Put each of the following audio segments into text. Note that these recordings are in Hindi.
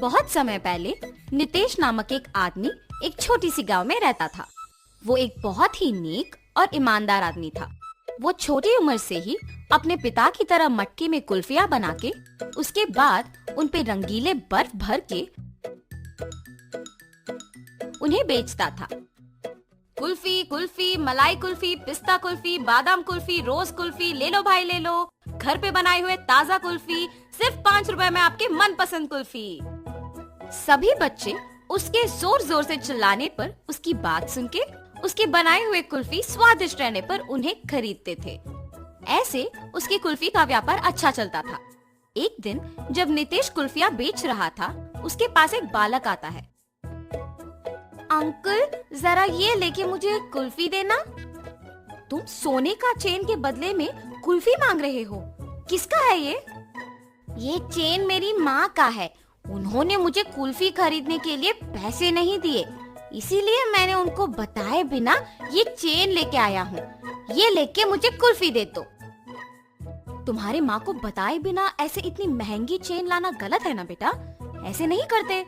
बहुत समय पहले नितेश नामक एक आदमी एक छोटी सी गांव में रहता था। वो एक बहुत ही नेक और ईमानदार आदमी था। वो छोटी उम्र से ही अपने पिता की तरह मटके में कुल्फियां बना के उसके बाद उन पे रंगीले बर्फ भर के उन्हें बेचता था। कुल्फी, कुल्फी, मलाई कुल्फी, पिस्ता कुल्फी, बादाम कुल्फी, रोज कुल्फी, ले लो भाई ले लो। घर पे बनाए हुए ताजा कुल्फी, सिर्फ 5 रुपए में आपके मनपसंद कुल्फी। सभी बच्चे उसके जोर जोर से चिल्लाने पर, उसकी बात सुन के, उसके बनाए हुए कुल्फी स्वादिष्ट रहने पर उन्हें खरीदते थे। ऐसे उसकी कुल्फी का व्यापार अच्छा चलता था। एक दिन जब नितेश कुल्फियां बेच रहा था, उसके पास एक बालक आता है। अंकल, जरा ये लेके मुझे कुल्फी देना। तुम सोने का चेन के बदले में कुल्फी मांग रहे हो? किसका है ये? ये चेन मेरी माँ का है। उन्होंने मुझे कुल्फी खरीदने के लिए पैसे नहीं दिए, इसीलिए मैंने उनको बताए बिना ये चेन लेके आया हूँ। ये लेके मुझे कुल्फी दे दो। तुम्हारे माँ को बताए बिना ऐसे इतनी महंगी चेन लाना गलत है ना बेटा, ऐसे नहीं करते।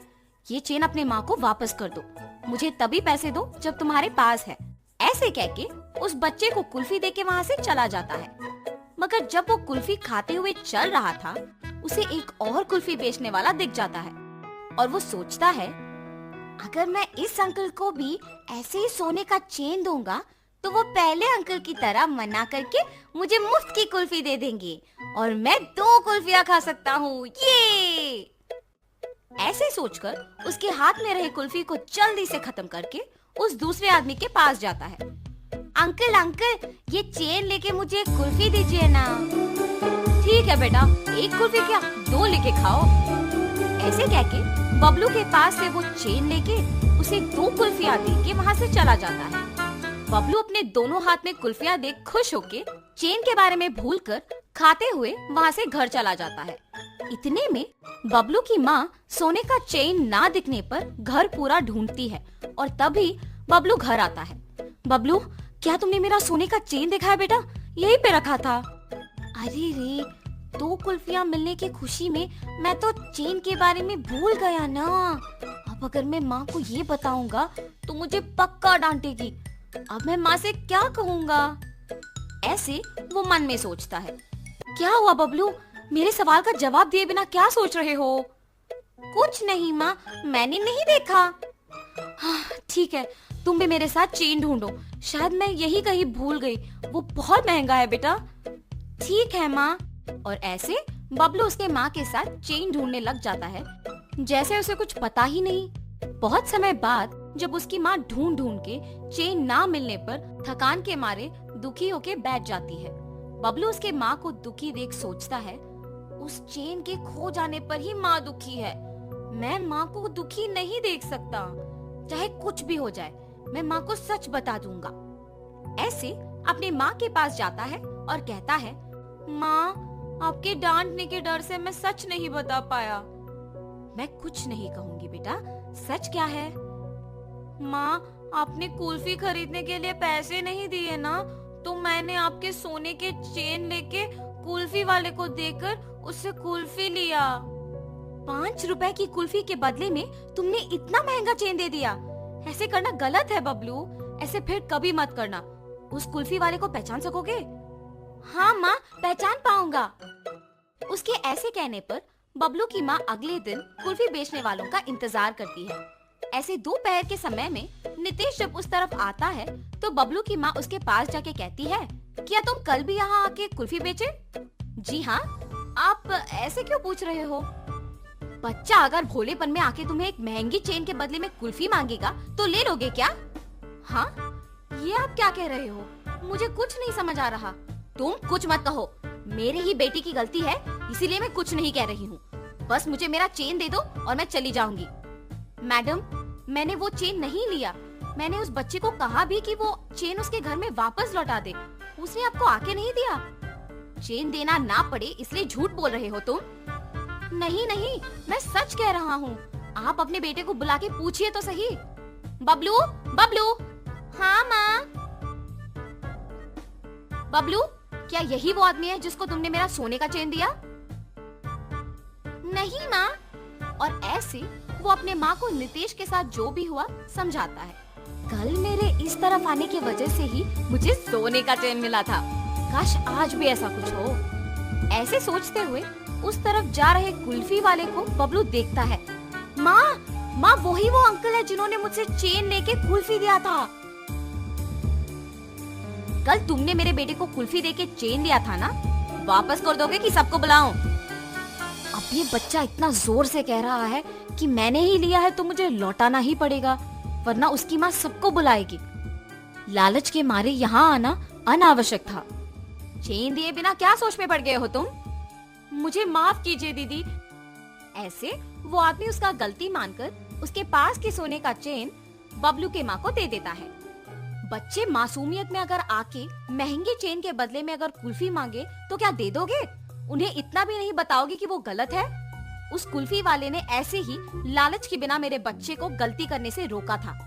ये चेन अपने माँ को वापस कर दो। मुझे तभी पैसे दो जब तुम्हारे पास है। ऐसे कह के उस बच्चे को कुल्फी देके वहाँ से चला जाता है। मगर जब वो कुल्फी खाते हुए चल रहा था, उसे एक और कुल्फी बेचने वाला दिख जाता है और वो सोचता है, अगर मैं इस अंकल को भी ऐसे ही सोने का चेन दूंगा तो वो पहले अंकल की तरह मना करके मुझे मुफ्त की कुल्फी दे देंगे और मैं 2 कुल्फियां खा सकता हूँ। ये ऐसे सोचकर उसके हाथ में रहे कुल्फी को जल्दी से खत्म करके उस दूसरे आदमी के पास जाता है। अंकल अंकल, ये चेन लेके मुझे कुल्फी दीजिए ना। ठीक है बेटा, 1 कुल्फी क्या 2 लेके खाओ। ऐसे कह के बबलू के पास से वो चेन लेके उसे 2 कुल्फियां दे के वहाँ से चला जाता है। बबलू अपने दोनों हाथ में कुल्फियां देख खुश होके चेन के बारे में भूलकर खाते हुए वहाँ से घर चला जाता है। इतने में बबलू की माँ सोने का चेन ना दिखने पर घर पूरा ढूंढती है और तभी बबलू घर आता है। बबलू, क्या तुमने मेरा सोने का चेन देखा है बेटा? यहीं पे रखा था। अरे रे, 2 कुल्फियां मिलने की खुशी में मैं तो चेन के बारे में भूल गया ना। अब अगर मैं माँ को ये बताऊंगा तो मुझे पक्का डांटेगी। अब मैं माँ से क्या कहूँगा? ऐसे वो मन में सोचता है। क्या हुआ बबलू, मेरे सवाल का जवाब दिए बिना क्या सोच रहे हो? कुछ नहीं माँ, मैंने नहीं देखा। हाँ, ठीक है, तुम भी मेरे साथ चेन ढूंढो। शायद मैं यही कहीं भूल गई। वो बहुत महंगा है बेटा। ठीक है माँ। और ऐसे बबलू उसके माँ के साथ चेन ढूंढने लग जाता है, जैसे उसे कुछ पता ही नहीं। बहुत समय बाद जब उसकी माँ ढूंढ ढूंढ के चेन ना मिलने पर थकान के मारे दुखी होके बैठ जाती है। बबलू उसके माँ को दुखी देख सोचता है, उस चेन के खो जाने पर ही माँ दुखी है। मैं माँ को दुखी नहीं देख सकता। चाहे कुछ भी हो जाए, मैं माँ को सच बता दूंगा। ऐसे अपनी माँ के पास जाता है और कहता है, माँ, आपके डांटने के डर से मैं सच नहीं बता पाया। मैं कुछ नहीं कहूंगी बेटा, सच क्या है? माँ, आपने कुल्फी खरीदने के लिए पैसे नहीं दिए ना, तो मैंने आपके सोने के चेन लेके कुल्फी वाले को देकर उससे कुल्फी लिया। 5 रुपए की कुल्फी के बदले में तुमने इतना महंगा चेन दे दिया। ऐसे करना गलत है बबलू, ऐसे फिर कभी मत करना। उस कुल्फी वाले को पहचान सकोगे? हाँ माँ, पहचान पाऊंगा। उसके ऐसे कहने पर बबलू की माँ अगले दिन कुल्फी बेचने वालों का इंतजार करती है। ऐसे दोपहर के समय में नितेश जब उस तरफ आता है तो बबलू की माँ उसके पास जाके कहती है, क्या तुम कल भी यहाँ आके कुल्फी बेचे? जी हाँ। आप ऐसे क्यों पूछ रहे हो? बच्चा अगर भोलेपन में आके तुम्हें एक महंगी चेन के बदले में कुल्फी मांगेगा तो ले लोगे क्या? हाँ, ये आप क्या कह रहे हो? मुझे कुछ नहीं समझ आ रहा। तुम कुछ मत कहो, मेरी ही बेटी की गलती है, इसीलिए मैं कुछ नहीं कह रही हूँ। बस मुझे मेरा चेन दे दो और मैं चली जाऊंगी। मैडम, मैंने वो चेन नहीं लिया। मैंने उस बच्चे को कहा भी कि वो चेन उसके घर में वापस लौटा दे। उसने आपको आके नहीं दिया। चेन देना ना पड़े इसलिए झूठ बोल रहे हो तुम। नहीं नहीं, मैं सच कह रहा हूँ। आप अपने बेटे को बुला के पूछिए तो सही। बबलू, बबलू। हाँ माँ। बबलू, क्या यही वो आदमी है जिसको तुमने मेरा सोने का चेन दिया? नहीं माँ, और ऐसे वो अपने माँ को नितेश के साथ जो भी हुआ समझाता है। कल मेरे इस तरफ आने की वजह से ही मुझे सोने का चैन मिला था। काश आज भी ऐसा कुछ हो। ऐसे सोचते हुए उस तरफ जा रहे कुल्फी वाले को बबलू देखता है। माँ वही वो अंकल है जिन्होंने मुझसे चेन लेके कुल्फी दिया था। कल तुमने मेरे बेटे को कुल्फी देके चेन दिया था ना, वापस कर दोगे कि सबको बुलाऊं? अब ये बच्चा इतना जोर से कह रहा है कि मैंने ही लिया है तो मुझे लौटाना ही पड़ेगा, वरना उसकी माँ सबको बुलाएगी। लालच के मारे यहाँ आना अनावश्यक था। चेन दिए बिना क्या सोच में पड़ गए हो तुम? मुझे माफ कीजिए दीदी। ऐसे वो आदमी उसका गलती मानकर उसके पास के सोने का चेन बबलू के माँ को दे देता है। बच्चे मासूमियत में अगर आके महंगे चेन के बदले में अगर कुल्फी मांगे तो क्या दे दोगे? उन्हें इतना भी नहीं बताओगे कि वो गलत है? उस कुल्फी वाले ने ऐसे ही लालच के बिना मेरे बच्चे को गलती करने से रोका था।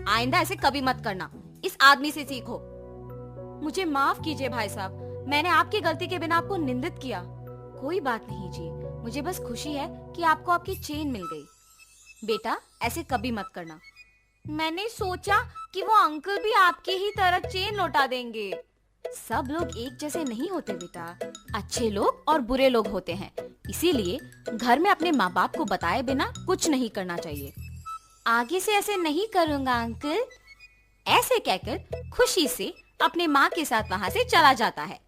आइंदा ऐसे कभी मत करना, इस आदमी से सीखो। मुझे माफ कीजिए भाई साहब, मैंने आपकी गलती के बिना आपको निंदित किया। कोई बात नहीं जी, मुझे बस खुशी है कि आपको आपकी चेन मिल गई। बेटा ऐसे कभी मत करना। मैंने सोचा कि वो अंकल भी आपकी ही तरह चेन लौटा देंगे। सब लोग एक जैसे नहीं होते बेटा, अच्छे लोग और बुरे लोग होते हैं। इसीलिए घर में अपने माँ बाप को बताए बिना कुछ नहीं करना चाहिए। आगे से ऐसे नहीं करूँगा अंकल। ऐसे कहकर खुशी से अपने माँ के साथ वहाँ से चला जाता है।